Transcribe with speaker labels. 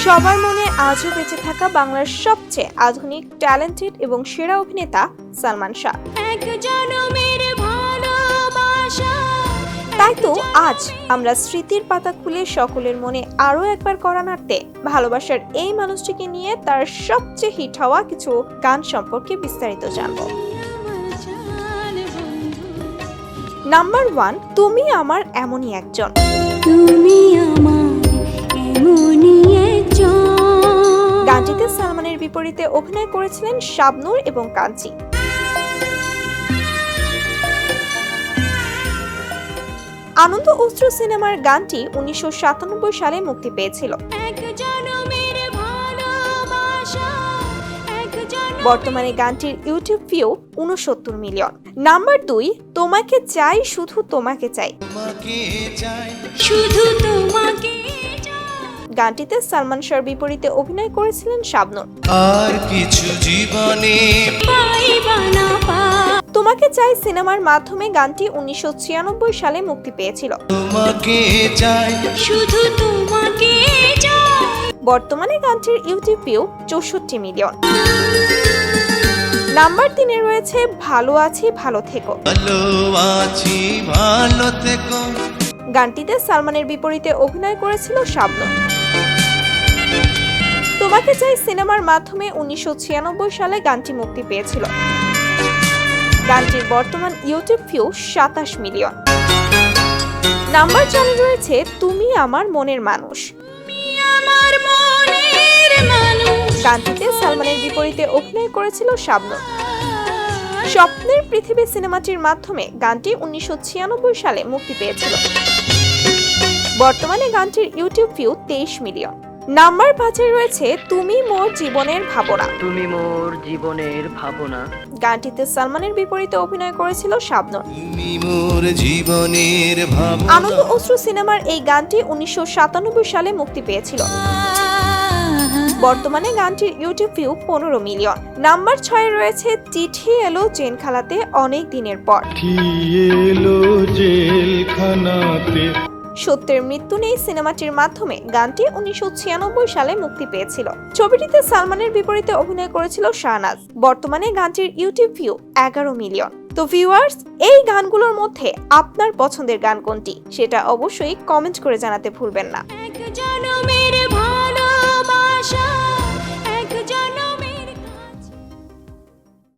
Speaker 1: সবার মনে আজও বেঁচে থাকা বাংলার সবচেয়ে আধুনিক, ট্যালেন্টেড এবং সেরা অভিনেতা সালমান শাহ। তাই তো আজ আমরা স্মৃতির পাতা খুলে সকলের মনে আরো একবার কড়া নাড়তে ভালোবাসার এই মানুষটিকে নিয়ে তার সবচেয়ে হিট হওয়া কিছু গান সম্পর্কে বিস্তারিত জানব। নাম্বার 1, তুমি আমার এমনই একজন। গানটিতে সালমানের বিপরীতে অভিনয় করেছিলেন শাবনূর এবং কাঞ্চি। আনন্দ অশ্রু সিনেমার গানটি 1997 সালে মুক্তি পেয়েছিল। বর্তমানে গানটির ইউটিউব ভিউ 69 মিলিয়ন। নাম্বার 2, তোমাকে চাই শুধু তোমাকে চাই। গানটিতে সালমান শাহর বিপরীতে অভিনয় করেছিলেন শাবনূর।
Speaker 2: আর কিছু জীবনে
Speaker 1: তোমাকে চাই সিনেমার মাধ্যমে গানটি 1996 সালে মুক্তি পেয়েছিল।
Speaker 2: তোমাকে চাই শুধু তোমাকে চাই।
Speaker 1: বর্তমানে গানটির ইউটিউব ভিউ 64 মিলিয়ন। নাম্বার 3 রয়েছে ভালো আছি ভালো থেকো।
Speaker 2: ভালো আছি ভালো থেকো।
Speaker 1: গানটিতে সালমানের বিপরীতে অভিনয় করেছিল শাবনূর। তোমাকে চাই সিনেমার মাধ্যমে 1996 সালে গানটি মুক্তি পেয়েছিল। গানটির বর্তমান ইউটিউব ভিউ 27 মিলিয়ন। নাম্বার 4 রয়েছে তুমি আমার মনের মানুষ। গানটিতে সালমানের বিপরীতে অভিনয় করেছিল শাবনূর। স্বপ্নের পৃথিবী সিনেমাটির মাধ্যমে গানটি 1996 সালে মুক্তি পেয়েছিল। বর্তমানে গানটির ইউটিউব ভিউ 23 মিলিয়ন। নাম্বার 5 রয়েছে তুমি মোর জীবনের ভাবনা।
Speaker 3: তুমি মোর জীবনের ভাবনা।
Speaker 1: গানটিতে সালমানের বিপরীতে অভিনয় করেছিল শাবনূর।
Speaker 2: তুমি মোর জীবনের ভাবনা।
Speaker 1: আনন্দ অশ্রু সিনেমার এই গানটি 1997 সালে মুক্তি পেয়েছিল। বর্তমানে গানটির ইউটিউব ভিউ 15 মিলিয়ন। নাম্বার 6 রয়েছে চিঠি এলো জেলখানাতে অনেক দিনের পর। সত্যের মৃত্যু নেই সিনেমাটির মাধ্যমে গানটি 1996 সালে মুক্তি পেয়েছিল। ছবিটিতে সালমানের বিপরীতে অভিনয় করেছিল শাহনাজ। বর্তমানে গানটির ইউটিউব ভিউ 11 মিলিয়ন। তো ভিউয়ার্স, এই গানগুলোর মধ্যে আপনার পছন্দের গান কোনটি সেটা অবশ্যই কমেন্ট করে জানাতে ভুলবেন না।